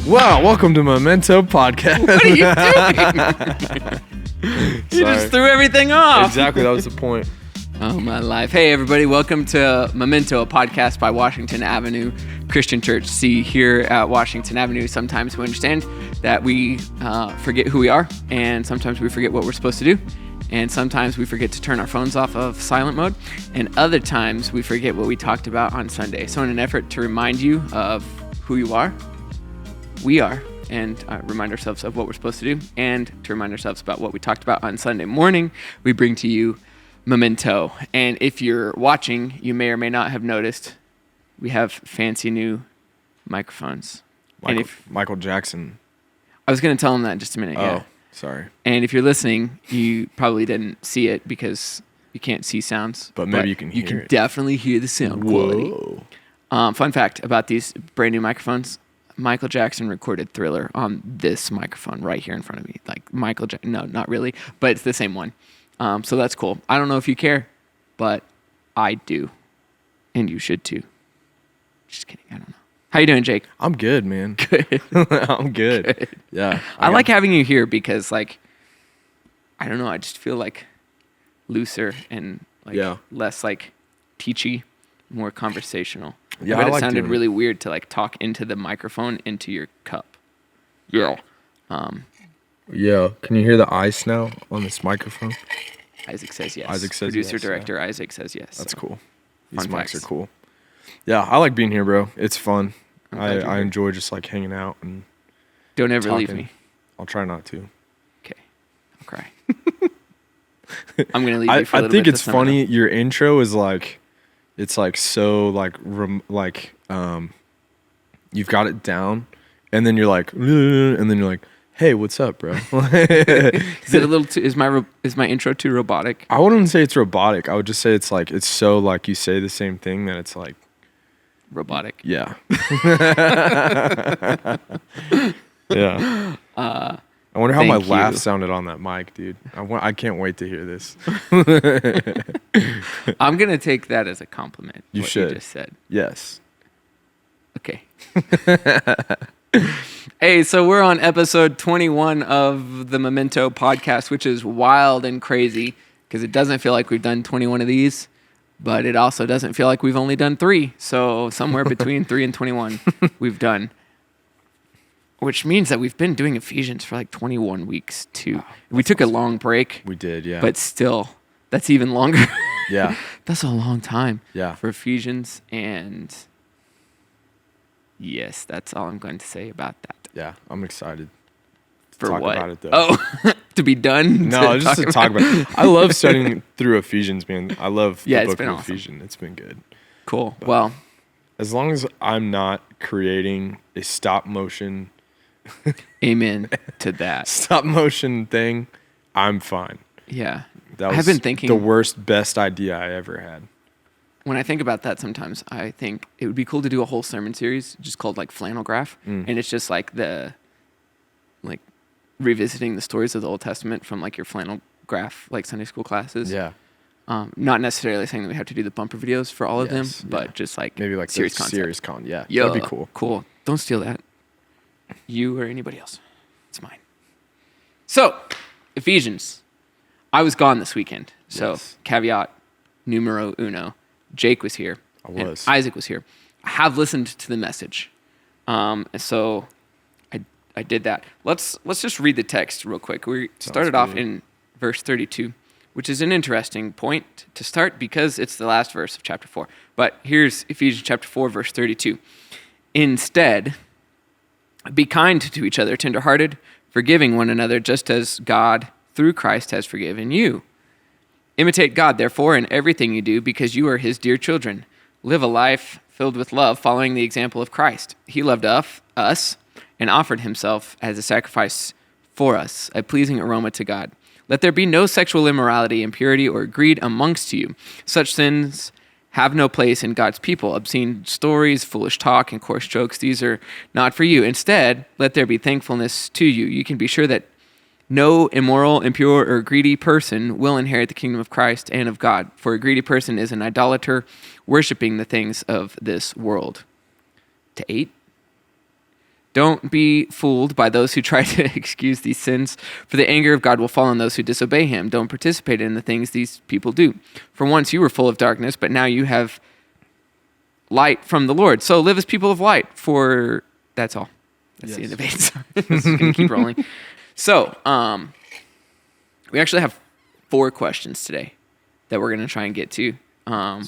Wow, welcome to Memento Podcast. What are you doing? You just threw everything off. Exactly, that was the point. Oh, my life. Hey, everybody. Welcome to Memento, a podcast by Washington Avenue Christian Church. See, here at Washington Avenue, sometimes we understand that we forget who we are, and sometimes we forget what we're supposed to do, and sometimes we forget to turn our phones off of silent mode, and other times we forget what we talked about on Sunday. So in an effort to remind you of who you are, we are, and remind ourselves of what we're supposed to do, and to remind ourselves about what we talked about on Sunday morning, we bring to you Memento. And if you're watching, you may or may not have noticed we have fancy new microphones. Michael Jackson. I was going to tell him that in just a minute. Yeah. Sorry. And if you're listening, you probably didn't see it because you can't see sounds. But maybe you can hear it. You can definitely hear the sound quality. Fun fact about these brand new microphones. Michael Jackson recorded Thriller on this microphone right here in front of me. Like Michael Jackson, no, not really, but it's the same one. So that's cool. I don't know if you care, but I do. And you should too. Just kidding, I don't know. How you doing, Jake? I'm good, man. Good. I'm good. Good. Yeah. I like having you here because, like, I don't know, I just feel like looser and less like teachy, more conversational. Yeah, But I it like sounded doing really weird to like talk into the microphone into your cup. Yeah. Yeah. Can you hear the ice now on this microphone? Isaac says yes. Isaac says Producer, yes, director Isaac says yes. That's so. cool. These Fun mics facts. are cool. Yeah, I like being here, bro. It's fun. I'm glad you're I here. enjoy just like hanging out and Don't ever leave talking. me. I'll try not to. Okay. I'll cry. I'm going to leave you for a I little think bit it's this summer, funny. Your intro is like, it's like so like you've got it down, and then you're like, and then you're like, hey, what's up, bro? Is it a little too, is my intro too robotic? I wouldn't say it's robotic. I would just say it's like, it's so like you say the same thing that it's like, Robotic. yeah. Yeah. I wonder how my Thank laugh you. sounded on that mic, dude. I can't wait to hear this. I'm going to take that as a compliment. You what should. You just said. Yes. Okay. Hey, so we're on episode 21 of the Memento podcast, which is wild and crazy because it doesn't feel like we've done 21 of these, but it also doesn't feel like we've only done 3. So somewhere between 3 and 21 we've done, which means that we've been doing Ephesians for like 21 weeks too. Wow, we took a long break. We did, yeah. But still, that's even longer. Yeah. That's a long time Yeah. for Ephesians, and yes, that's all I'm going to say about that. Yeah, I'm excited. For talk what? about it, though. Oh, to be done? No, just to talk about it. I love studying through Ephesians, man. I love the It's book been of awesome. Ephesians. It's been good. Cool. But Well, as long as I'm not creating a stop motion amen to that. thing, I'm fine. Yeah. That was I've been thinking the best idea I ever had. when I think about that sometimes, I think it would be cool to do a whole sermon series just called like flannelgraph. And it's just like revisiting the stories of the Old Testament from like your flannelgraph, like Sunday school classes. Yeah. Not necessarily saying that we have to do the bumper videos for all of them, Yes, but yeah. just like Maybe like series the concept. series con. Yeah. Yeah. That'd be cool. Cool. Don't steal that. You or anybody else. It's mine. So, Ephesians. I was gone this weekend. So, Yes. caveat numero uno. Jake was here. I was. And Isaac was here. I have listened to the message. So I did that. Let's just read the text real quick. We started off good. in verse 32, which is an interesting point to start because it's the last verse of chapter 4. But here's Ephesians chapter 4, verse 32. Instead, be kind to each other, tenderhearted, forgiving one another, just as God, through Christ, has forgiven you. Imitate God, therefore, in everything you do, because you are his dear children. Live a life filled with love, following the example of Christ. He loved us and offered himself as a sacrifice for us, a pleasing aroma to God. Let there be no sexual immorality, impurity, or greed amongst you. Such sins have no place in God's people. Obscene stories, foolish talk, and coarse jokes, these are not for you. Instead, let there be thankfulness to you. You can be sure that no immoral, impure, or greedy person will inherit the kingdom of Christ and of God. For a greedy person is an idolater, worshiping the things of this world. To 8. Don't be fooled by those who try to excuse these sins, for the anger of God will fall on those who disobey him. Don't participate in the things these people do. For once you were full of darkness, but now you have light from the Lord. So live as people of light, for that's all. That's the end of 8. Sorry. This is going to keep rolling. So, we actually have 4 questions today that we're going to try and get to. I'm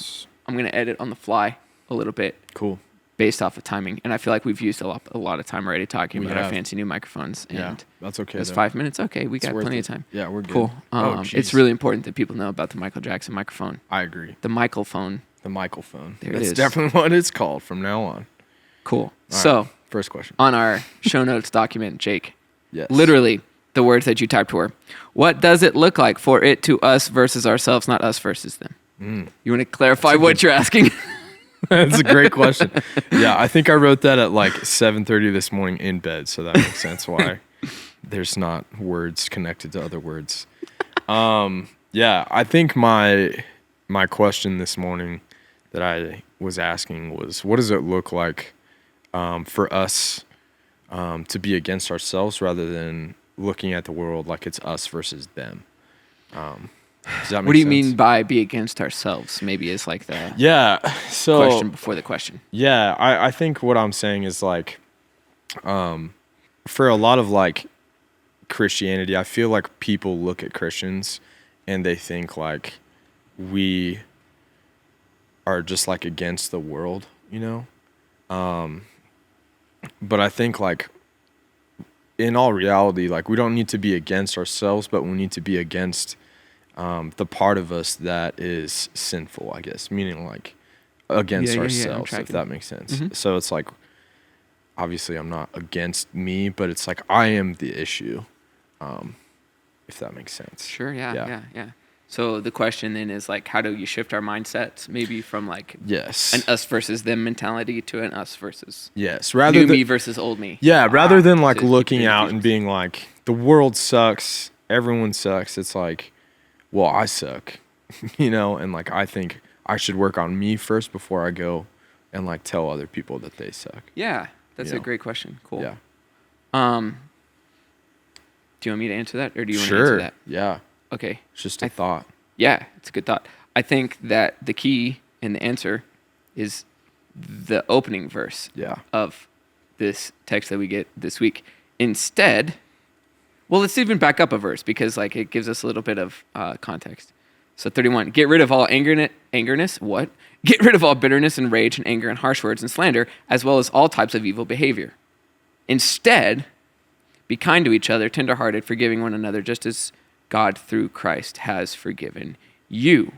going to edit on the fly a little bit. Cool. Based off of timing. And I feel like we've used a lot of time already talking about our fancy new microphones. And that's okay. It's 5 minutes. Okay, we got plenty of time. Yeah, we're good. Cool. It's really important that people know about the Michael Jackson microphone. I agree. The Michael phone. The Michael phone. There That's it is. definitely what it's called from now on. Cool. All so, right, first question. On our show notes document, Jake, yes. Literally, the words that you typed were, what does it look like for it to us versus ourselves, not us versus them? You want to clarify what you're asking? That's a great question. Yeah, I think I wrote that at like 7:30 this morning in bed, so that makes sense why there's not words connected to other words. Yeah, I think my question this morning that I was asking was, what does it look like for us to be against ourselves rather than looking at the world like it's us versus them? Does that make What do you sense? mean by be against ourselves? Maybe is like the question before the question. Yeah, I think what I'm saying is like, for a lot of like Christianity, I feel like people look at Christians and they think like we are just like against the world, you know? But I think like in all reality, like we don't need to be against ourselves, but we need to be against the part of us that is sinful, I guess, meaning like against ourselves, if that makes sense. Mm-hmm. So it's like, obviously I'm not against me, but it's like I am the issue, if that makes sense. Sure, yeah. So the question then is like, how do you shift our mindsets maybe from like an us versus them mentality to an us versus rather new me versus old me? Yeah, rather than like looking out and being like, the world sucks, everyone sucks. It's like, well, I suck, you know, and like I think I should work on me first before I go and like tell other people that they suck. Yeah, that's a great question. Cool. Yeah. Do you want me to answer that, or do you want to answer that? Yeah. Okay. It's just a thought. Yeah, it's a good thought. I think that the key and the answer is the opening verse of this text that we get this week. Instead, well, let's even back up a verse because like it gives us a little bit of context. So 31, get rid of all angerness, what? Get rid of all bitterness and rage and anger and harsh words and slander, as well as all types of evil behavior. Instead, be kind to each other, tenderhearted, forgiving one another, just as God through Christ has forgiven you.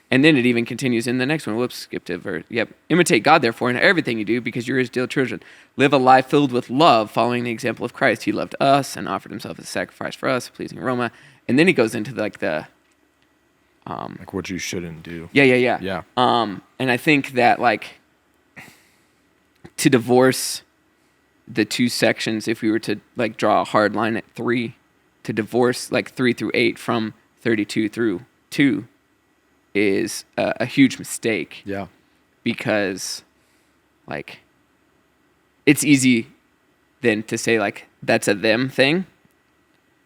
And then it even continues in the next one. Whoops, skipped it. Imitate God, therefore, in everything you do, because you're his dear children. Live a life filled with love, following the example of Christ. He loved us and offered himself as a sacrifice for us, a pleasing aroma. And then he goes into like what you shouldn't do. Yeah. And I think that like to divorce the two sections, if we were to like draw a hard line at 3, to divorce like 3 through 8 from 32 through 2 is a huge mistake. Yeah. Because like it's easy then to say like that's a them thing.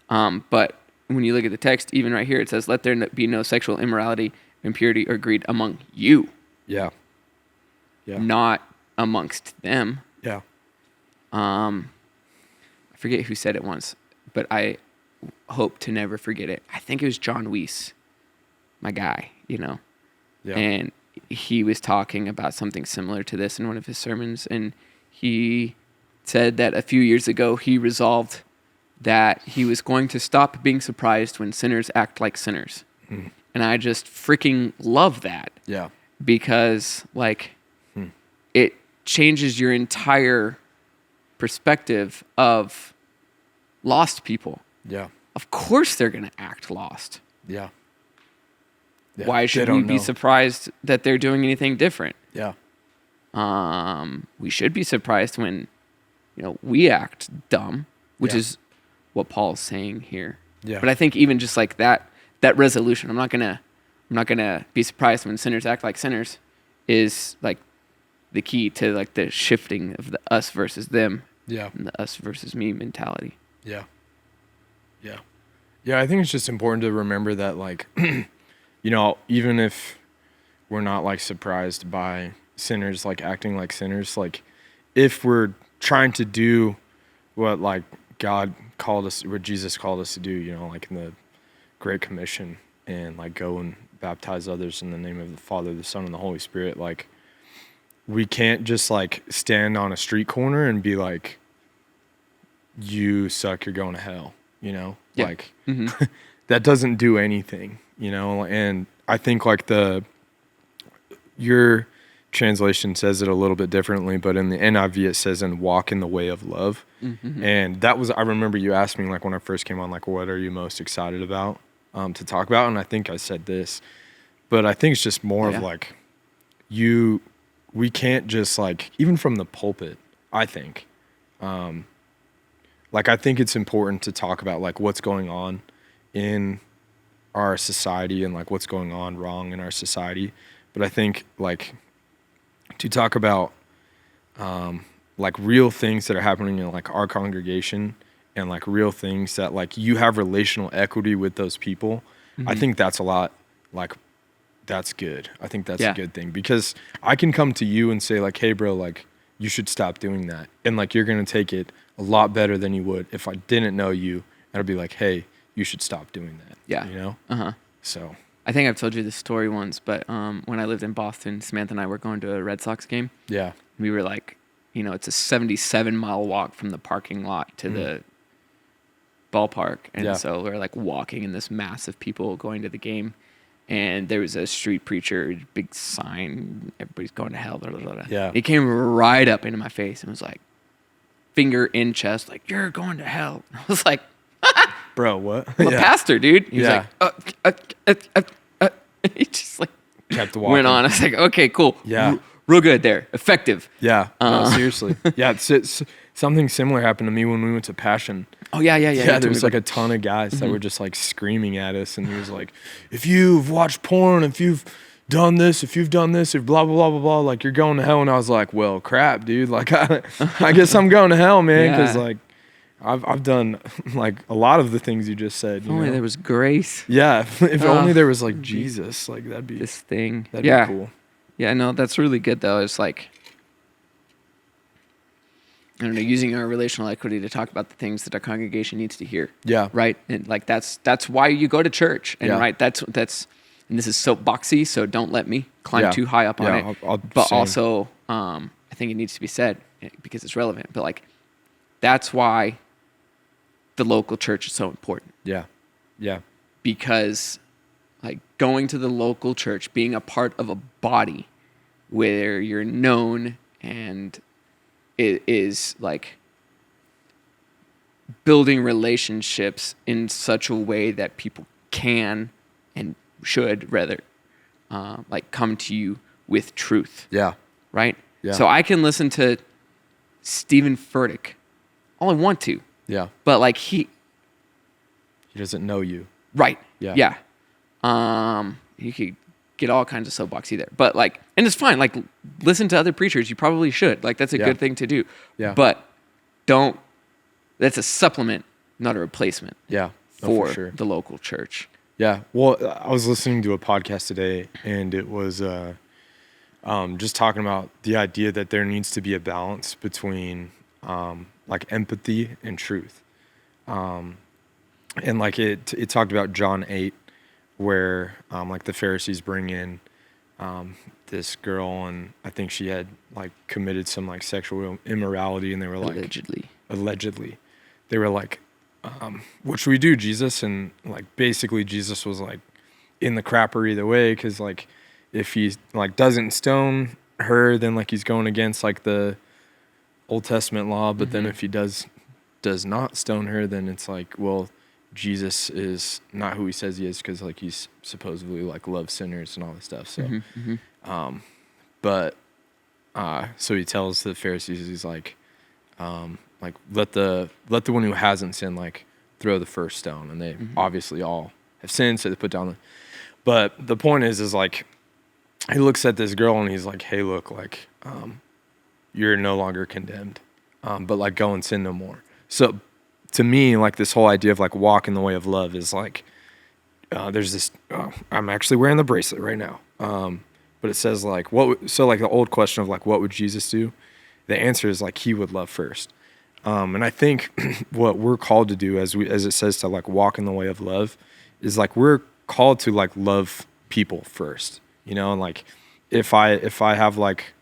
But when you look at the text, even right here, it says, let there be no sexual immorality, impurity, or greed among you. Yeah. Not amongst them. Yeah. I forget who said it once, but I hope to never forget it. I think it was John Weiss, my guy, you know. Yeah. And he was talking about something similar to this in one of his sermons, and he said that a few years ago he resolved that he was going to stop being surprised when sinners act like sinners. And I just freaking love that. Yeah. Because like it changes your entire perspective of lost people. Yeah. Of course they're going to act lost. Yeah. Why should we be surprised that they're doing anything different? Yeah. We should be surprised when, you know, we act dumb, which is what Paul's saying here. Yeah. But I think even just like that resolution, I'm not gonna be surprised when sinners act like sinners, is like the key to like the shifting of the us versus them Yeah. and the us versus me mentality. Yeah. Yeah. Yeah, I think it's just important to remember that, like, even if we're not, like, surprised by sinners, like, acting like sinners, like, if we're trying to do what, like, God called us, what Jesus called us to do, like in the Great Commission, and, like, go and baptize others in the name of the Father, the Son, and the Holy Spirit, like, we can't just, like, stand on a street corner and be like, you suck, you're going to hell, Yeah. Like, that doesn't do anything, and I think, like, your translation says it a little bit differently, but in the NIV it says, and walk in the way of love. And I remember you asked me, like, when I first came on, like, what are you most excited about to talk about? And I think I said this, but I think it's just more of like, we can't just, like, even from the pulpit, I think, like, I think it's important to talk about, like, what's going on in our society and, like, what's going on wrong in our society. But I think, like, to talk about, like, real things that are happening in, like, our congregation, and, like, real things that, like, you have relational equity with those people, I think that's a lot, like, that's good. I think that's a good thing, because I can come to you and say, like, hey, bro, like, you should stop doing that. And, like, you're going to take it a lot better than you would if I didn't know you. And I'd be like, hey, you should stop doing that. Yeah. So I think I've told you this story once, but when I lived in Boston, Samantha and I were going to a Red Sox game. Yeah. We were like, it's a 77-mile walk from the parking lot to the ballpark. And so we're like walking in this mass of people going to the game. And there was a street preacher, big sign, everybody's going to hell. Blah, blah, blah. Yeah. He came right up into my face and was like, finger in chest, like, you're going to hell. I was like, bro, what? I'm a pastor, dude. He was like, he just like kept walking. Went on. I was like, okay, cool. Yeah. Real good there. Effective. Yeah. No, seriously. Yeah. It's something similar happened to me when we went to Passion. Oh, yeah. Yeah, there was like a ton of guys that were just like screaming at us. And he was like, if you've watched porn, if you've done this, if blah, blah, blah, blah, blah, like, you're going to hell. And I was like, well, crap, dude. Like, I guess I'm going to hell, man. Because, like, I've done, like, a lot of the things you just said. If only there was grace. Yeah. If only there was, like, Jesus. Like, that'd be... This thing. That'd be cool. Yeah, no, that's really good, though. It's like, I don't know, using our relational equity to talk about the things that our congregation needs to hear. Yeah. Right? And, like, that's why you go to church. And, right, that's and this is soapboxy, so don't let me climb too high up on it. But also, I think it needs to be said because it's relevant. But, like, that's why the local church is so important. Yeah. Yeah. Because, like, going to the local church, being a part of a body where you're known and it is, like, building relationships in such a way that people can and should rather, like, come to you with truth. Yeah. Right? Yeah. So I can listen to Stephen Furtick all I want to. Yeah. But, like, he doesn't know you. Right. Yeah. Yeah. You could get all kinds of soapboxy there. But, like, and it's fine. Like, listen to other preachers. You probably should. Like, that's a good thing to do. Yeah. But that's a supplement, not a replacement. Yeah. For sure. the local church. Yeah. Well, I was listening to a podcast today, and it was just talking about the idea that there needs to be a balance between like empathy and truth. And like it talked about John 8, where like the Pharisees bring in this girl, and I think she had like committed some like sexual immorality, and they were like allegedly they were like, what should we do, Jesus? And like basically Jesus was like in the crapper either way, because like if he like doesn't stone her, then like he's going against like the Old Testament law, but then if he does not stone her, then it's like, well, Jesus is not who he says he is, because like he's supposedly like loves sinners and all this stuff. So so he tells the Pharisees, he's like let the one who hasn't sinned like throw the first stone, and they obviously all have sinned, so they put down but the point is like he looks at this girl and he's like, hey, look, like you're no longer condemned. but like go and sin no more. So to me, like this whole idea of like walk in the way of love is like, there's this, I'm actually wearing the bracelet right now. But it says like, so like the old question of like, what would Jesus do? The answer is like, he would love first. And I think what we're called to do as it says to like walk in the way of love is like, we're called to like love people first, and like, if I have like,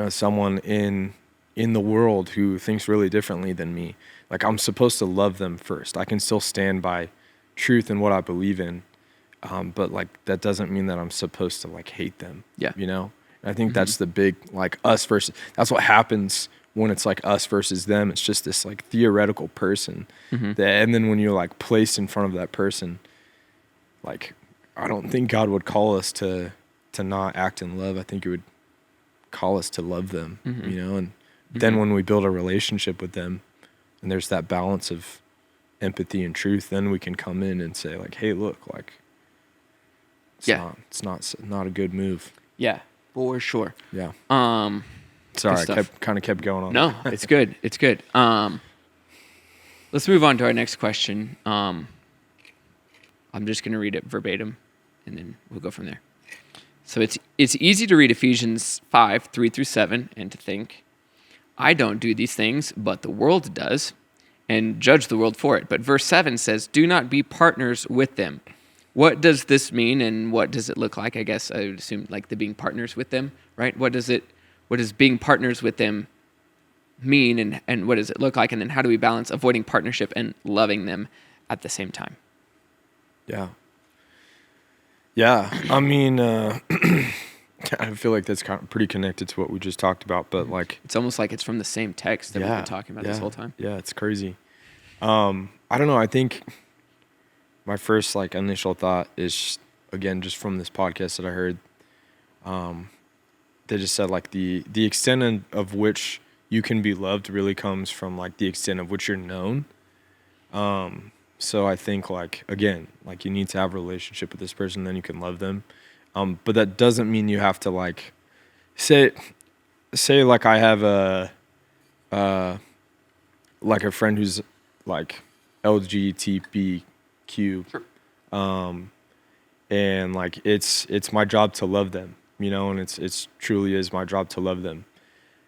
someone in the world who thinks really differently than me, like I'm supposed to love them first. I can still stand by truth and what I believe in. But like, that doesn't mean that I'm supposed to like hate them. Yeah. And I think that's the big, like us versus, that's what happens when it's like us versus them. It's just this like theoretical person and then when you're like placed in front of that person, like, I don't think God would call us to not act in love. I think it would call us to love them, and then when we build a relationship with them and there's that balance of empathy and truth, then we can come in and say like, hey, look, like, it's not a good move. Yeah, for sure. Yeah. Sorry, I kept going on. No, it's good. It's good. Let's move on to our next question. I'm just going to read it verbatim, and then we'll go from there. So it's easy to read Ephesians 5:3-7 and to think, I don't do these things, but the world does, and judge the world for it. But verse 7 says, do not be partners with them. What does this mean, and what does it look like? I guess I would assume like the being partners with them, right? What does being partners with them mean, and what does it look like? And then how do we balance avoiding partnership and loving them at the same time? Yeah. I mean, I feel like that's kind of pretty connected to what we just talked about, but like, it's almost like it's from the same text that we've been talking about this whole time. Yeah, it's crazy. I don't know. I think my first like initial thought is, again, just from this podcast that I heard, they just said like the extent of which you can be loved really comes from like the extent of which you're known. So I think like, again, like you need to have a relationship with this person, then you can love them. But that doesn't mean you have to like say like I have like a friend who's like LGBTQ, Sure. and like it's my job to love them, and it's truly is my job to love them.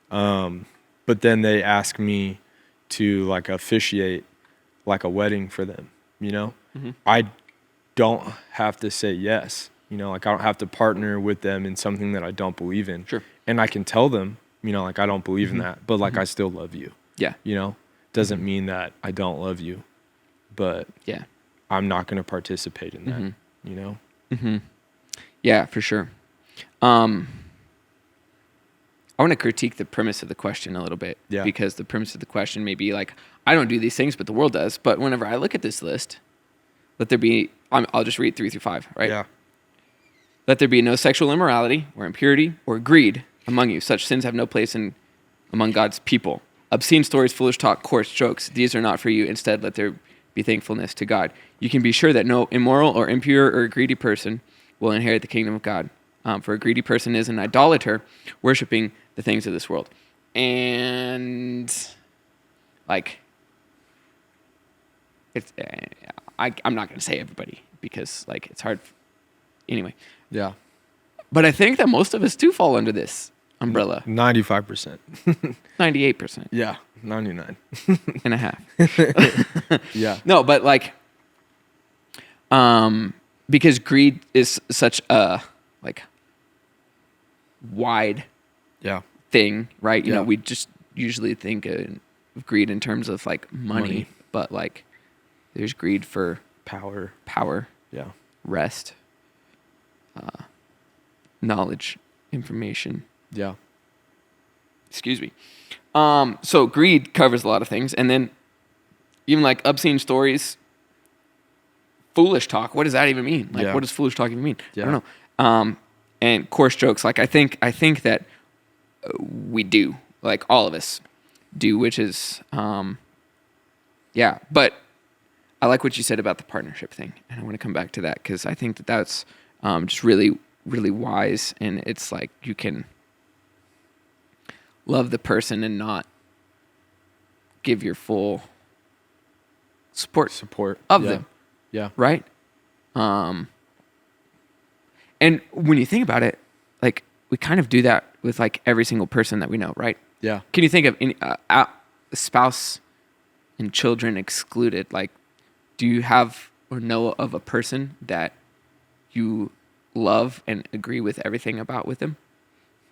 But then they ask me to like officiate like a wedding for them, I don't have to say yes, like I don't have to partner with them in something that I don't believe in. Sure. And I can tell them, like I don't believe in that, but like I still love you. Yeah. Doesn't mean that I don't love you, but yeah, I'm not going to participate in that, Yeah, for sure. I want to critique the premise of the question a little bit, because the premise of the question may be like, I don't do these things, but the world does. But whenever I look at this list, let there be, I'll just read 3-5, right? Yeah. Let there be no sexual immorality or impurity or greed among you. Such sins have no place among God's people. Obscene stories, foolish talk, coarse jokes, these are not for you. Instead, let there be thankfulness to God. You can be sure that no immoral or impure or greedy person will inherit the kingdom of God. For a greedy person is an idolater, worshiping the things of this world. And like, it's I'm not going to say everybody because like it's hard. Anyway. Yeah. But I think that most of us do fall under this umbrella. 95%. 98%. Yeah. 99 and a half. Yeah. No, but like, because greed is such a like wide thing, right? You know, we just usually think of greed in terms of like money. But like there's greed for power, rest, knowledge, information. Yeah. Excuse me. So greed covers a lot of things. And then even like obscene stories, foolish talk. What does that even mean? Like, what does foolish talk even mean? Yeah. I don't know. And coarse jokes. Like, I think that we do, like all of us do, which is, but I like what you said about the partnership thing. And I want to come back to that because I think that that's just really, really wise. And it's like you can love the person and not give your full support of them, Yeah. right? And when you think about it, like we kind of do that with like every single person that we know, right? Yeah. Can you think of any spouse and children excluded? Like, do you have or know of a person that you love and agree with everything about with them?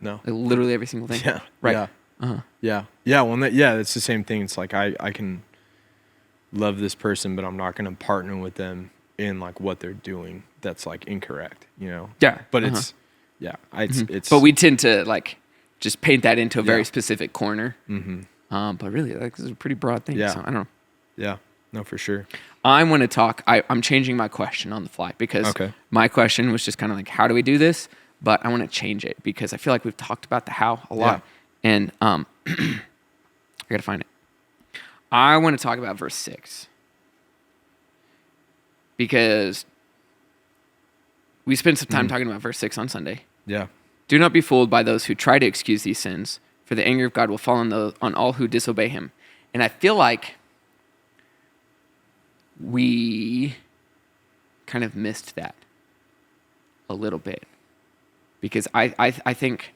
No. Like literally every single thing. Yeah. Right. Yeah. Uh-huh. Yeah. Yeah. Well, it's the same thing. It's like I can love this person, but I'm not going to partner with them in like what they're doing. That's like incorrect, you know? Yeah. But it's But we tend to like just paint that into a very Yeah. specific corner. Mm-hmm. But really, like this is a pretty broad thing. Yeah. So I don't know. Yeah. No, for sure. I want to talk. I'm changing my question on the fly because my question was just kind of like, how do we do this? But I want to change it because I feel like we've talked about the how a lot. Yeah. And I got to find it. I want to talk about verse 6 because we spent some time talking about verse 6 on Sunday. Yeah. Do not be fooled by those who try to excuse these sins, for the anger of God will fall on all who disobey him. And I feel like we kind of missed that a little bit because I think,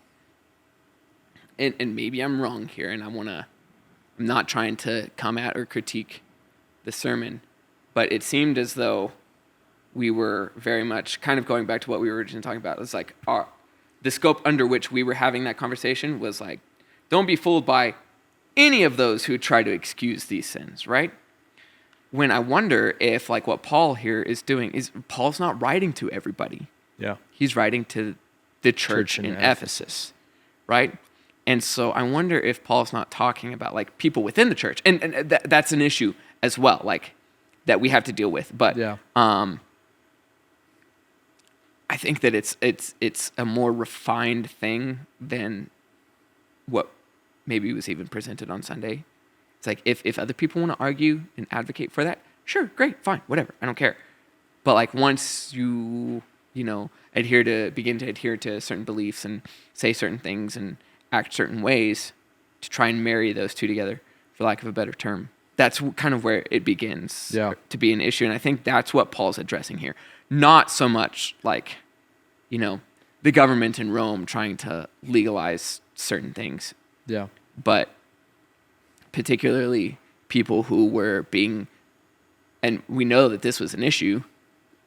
and maybe I'm wrong here, and I'm not trying to come at or critique the sermon, but it seemed as though we were very much kind of going back to what we were originally talking about. It's like the scope under which we were having that conversation was like, don't be fooled by any of those who try to excuse these sins, right? When I wonder if like what Paul here is doing is Paul's not writing to everybody. Yeah. He's writing to the church in Ephesus, right? And so I wonder if Paul's not talking about like people within the church. And that's an issue as well, like that we have to deal with. But I think that it's a more refined thing than what maybe was even presented on Sunday. It's like if other people want to argue and advocate for that, sure, great, fine, whatever, I don't care. But like once you begin to adhere to certain beliefs and say certain things and act certain ways to try and marry those two together, for lack of a better term, that's kind of where it begins to be an issue. And I think that's what Paul's addressing here. Not so much like, the government in Rome trying to legalize certain things. Yeah. But particularly people who were being, and we know that this was an issue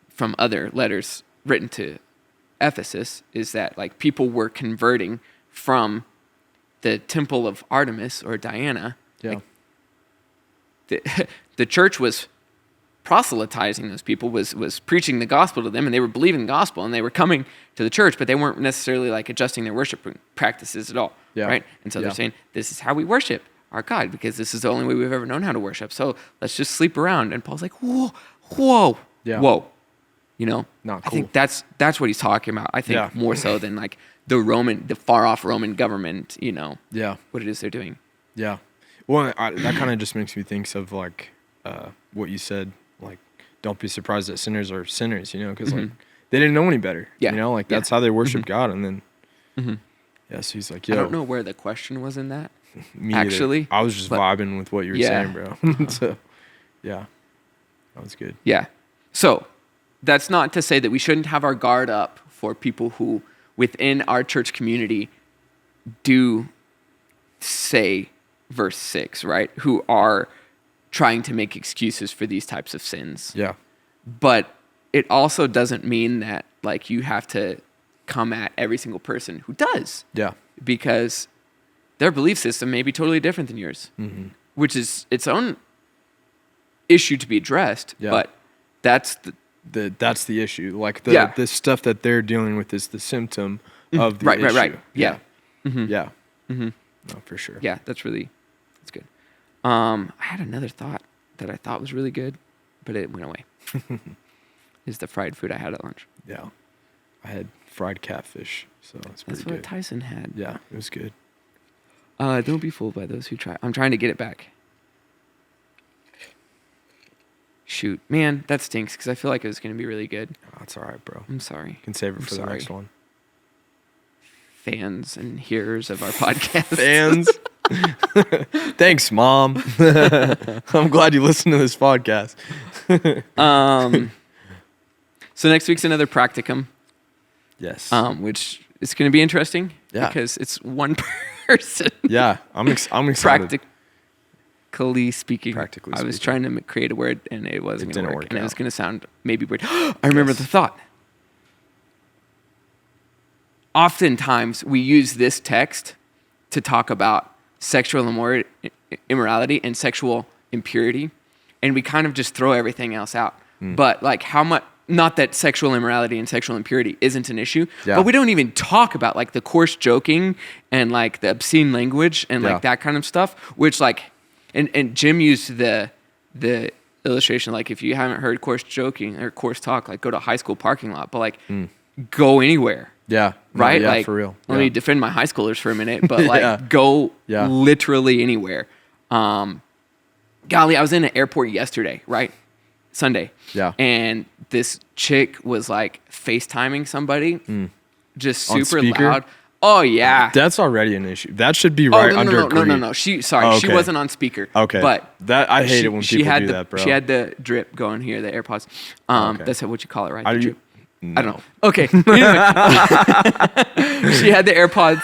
from other letters written to Ephesus, is that like people were converting from the temple of Artemis or Diana. Yeah. Like, the church was proselytizing those people, was preaching the gospel to them, and they were believing the gospel, and they were coming to the church, but they weren't necessarily like adjusting their worship practices at all, right? And so they're saying, this is how we worship our God, because this is the only way we've ever known how to worship. So let's just sleep around. And Paul's like, whoa, whoa. Not cool. I think that's what he's talking about. I think more so than like the far off Roman government, what it is they're doing. Yeah. Well, that kind of just makes me think of like what you said, like, don't be surprised that sinners are sinners, because like they didn't know any better, like that's how they worship God. And then, so he's like, yo. I don't know where the question was in that. Me actually. Either. I was just vibing with what you were saying, bro. So, yeah, that was good. Yeah. So that's not to say that we shouldn't have our guard up for people who within our church community do say verse 6, right? Who are trying to make excuses for these types of sins. Yeah. But it also doesn't mean that like you have to come at every single person who does. Yeah. Because their belief system may be totally different than yours, which is its own issue to be addressed. Yeah. But that's that's the issue. Like the stuff that they're dealing with is the symptom of the issue. Right. Yeah. Yeah. No, for sure. Yeah, that's good. I had another thought that I thought was really good, but it went away. Is the fried food I had at lunch. Yeah. I had fried catfish, so it's pretty good. That's what Tyson had. Yeah, it was good. Don't be fooled by those who try. I'm trying to get it back. Shoot. Man, that stinks because I feel like it was going to be really good. Oh, that's all right, bro. I'm sorry. You can save it for the next one. fans and hearers of our podcast. Fans. Thanks, Mom. I'm glad you listened to this podcast. So next week's another practicum. Yes. Which is going to be interesting. Yeah. Because it's one person. Yeah, I'm excited. Practically speaking. I was trying to create a word and it wasn't going to work. And it was going to sound maybe weird. I remember the thought. Oftentimes we use this text to talk about sexual immorality and sexual impurity, and we kind of just throw everything else out. But like how much, not that sexual immorality and sexual impurity isn't an issue, but we don't even talk about like the coarse joking and like the obscene language and like that kind of stuff, which like, and Jim used the illustration, like if you haven't heard coarse joking or coarse talk, like go to a high school parking lot, but like go anywhere. Yeah. Right? Yeah, like, for real. Let me defend my high schoolers for a minute, but like go literally anywhere. Golly, I was in an airport yesterday, right? Sunday. Yeah. And this chick was like FaceTiming somebody just super loud. Oh yeah. That's already an issue. That should be right under No. She wasn't on speaker. Okay. But that I hate it when people do that, bro. She had the drip going here, the AirPods. That's what you call it, right? The drip. No. I don't know. Okay. Anyway. She had the AirPods,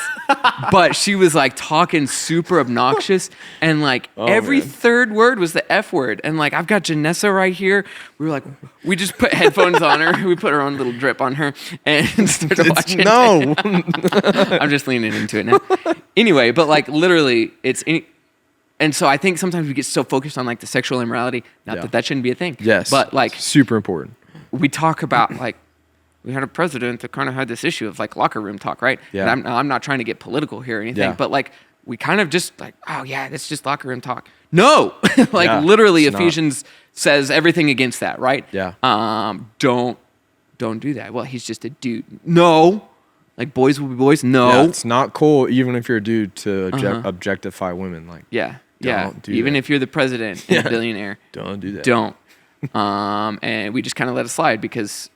but she was like talking super obnoxious, and like every third word was the F word. And like I've got Janessa right here. We were like, we just put headphones on her. We put our own little drip on her and started watching. No. I'm just leaning into it now. Anyway, but like literally, and so I think sometimes we get so focused on like the sexual immorality. Not that shouldn't be a thing. Yes. But like super important. We talk about like. We had a president that kind of had this issue of like locker room talk, right? Yeah. And I'm not trying to get political here or anything, but like we kind of just like, oh yeah, that's just locker room talk. No, like literally Ephesians says everything against that, right? Yeah. Don't do that. Well, he's just a dude. No, like boys will be boys. No, it's not cool even if you're a dude to objectify women. Like don't do even that. If you're the president and a billionaire, don't do that. Don't. And we just kind of let it slide because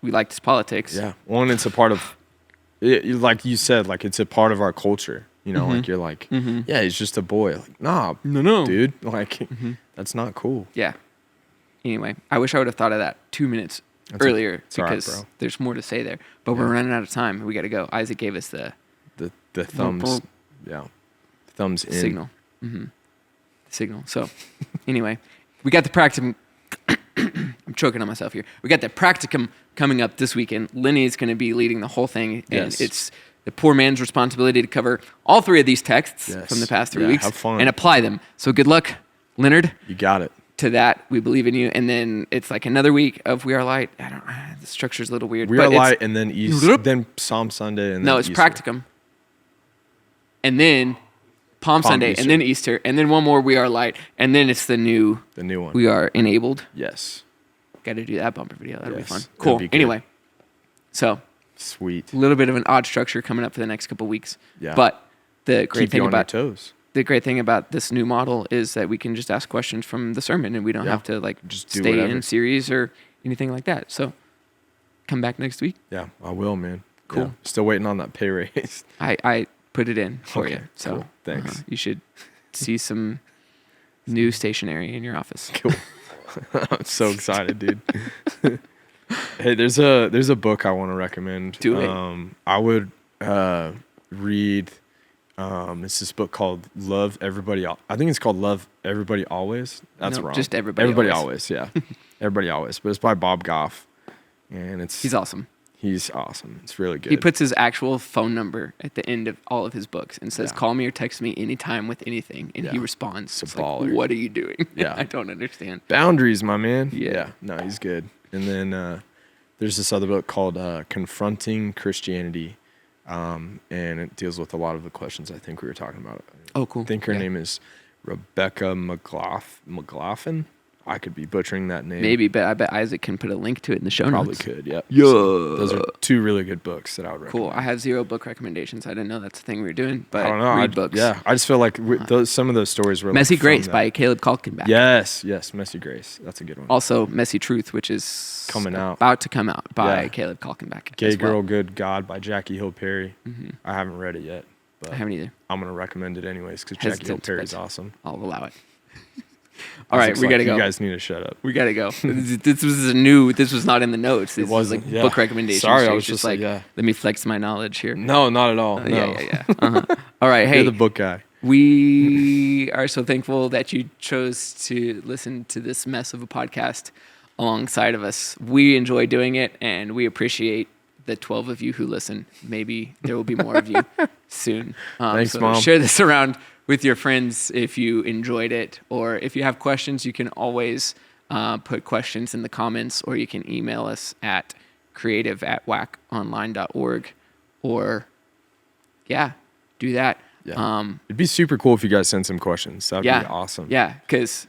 we like this politics. Yeah. One, it's a part of, like you said, like it's a part of our culture. You know, like you're like, yeah, he's just a boy. Like, nah, no, dude. Like, that's not cool. Yeah. Anyway, I wish I would have thought of that 2 minutes earlier because there's more to say there. But we're running out of time. We got to go. Isaac gave us the thumbs. Thumbs in. Signal. The signal. So, anyway, we got the practicum. I'm choking on myself here. We got the practicum coming up this weekend. Lenny is going to be leading the whole thing, and it's the poor man's responsibility to cover all three of these texts from the past 3 weeks have fun. and apply them. So good luck, Leonard. You got it. To that, we believe in you. And then it's like another week of We Are Light. The structure's a little weird. We Are Light, and then Easter, then Psalm Sunday, and then it's Easter. practicum. And then Palm Sunday, Easter. And then Easter, and then one more We Are Light, and then it's the new one. We Are Enabled. Yes. Got to do that bumper video. That'll be fun. Cool. Anyway, so sweet. A little bit of an odd structure coming up for the next couple of weeks. Yeah. But the great thing about toes. The great thing about this new model is that we can just ask questions from the sermon, and we don't have to like just stay in series or anything like that. So come back next week. Yeah, I will, man. Cool. Yeah. Still waiting on that pay raise. I put it in for you. So cool. Thanks. You should see some new stationery in your office. Cool. I'm so excited, dude. Hey, there's a book I want to recommend. Do it. I would read. It's this book called Love Everybody. I think it's called Love Everybody Always. That's wrong. Just Everybody Always. Yeah, Everybody Always. But it's by Bob Goff, and he's awesome. He's awesome. It's really good. He puts his actual phone number at the end of all of his books and says, call me or text me anytime with anything. And he responds. It's like, what are you doing? Yeah. I don't understand. Boundaries, my man. Yeah. No, he's good. And then there's this other book called Confronting Christianity. And it deals with a lot of the questions I think we were talking about. Oh, cool. I think her name is Rebecca McLaughlin. I could be butchering that name. Maybe, but I bet Isaac can put a link to it in the show Probably notes. could, yeah. Yeah. So those are 2 really good books that I would recommend. Cool. I have 0 book recommendations. I didn't know that's the thing we were doing, but I don't know. read books. Yeah, I just feel like some of those stories were Messy like Grace by Caleb Kalkenbach. Yes, Messy Grace. That's a good one. Also, Messy Truth, which is about to come out by Caleb Kalkenbach. Gay Girl, Good God by Jackie Hill Perry. I haven't read it yet, but I haven't either. I'm going to recommend it anyways because Jackie Hill Perry's awesome. I'll allow it. All right, we got to go. You guys need to shut up. We got to go. This was not in the notes. This was like book recommendations. Sorry, I was just like, let me flex my knowledge here. No, not at all. No. Yeah. All right, hey. You're the book guy. We are so thankful that you chose to listen to this mess of a podcast alongside of us. We enjoy doing it, and we appreciate the 12 of you who listen. Maybe there will be more of you soon. Thanks, Mom. Share this around with your friends if you enjoyed it, or if you have questions, you can always put questions in the comments, or you can email us at creative@wacconline.org, or do that. Yeah. It'd be super cool if you guys send some questions. That'd be awesome. Yeah, because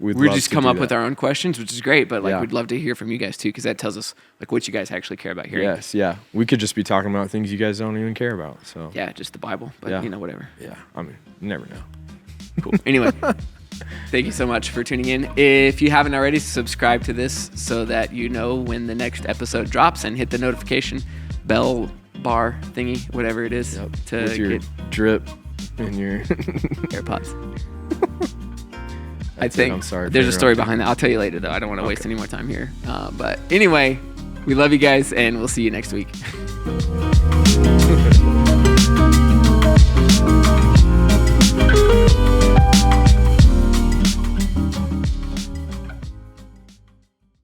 we just come up with our own questions, which is great, but we'd love to hear from you guys too, because that tells us like what you guys actually care about hearing. Yes, yeah. We could just be talking about things you guys don't even care about. So yeah, just the Bible, but whatever. Yeah, I mean, you never know. Cool. Anyway, thank you so much for tuning in. If you haven't already, subscribe to this so that you know when the next episode drops, and hit the notification bell bar thingy, whatever it is, to with your get drip in your AirPods. I'm sorry. There's a story behind that. I'll tell you later, though. I don't want to waste any more time here. But anyway, we love you guys, and we'll see you next week.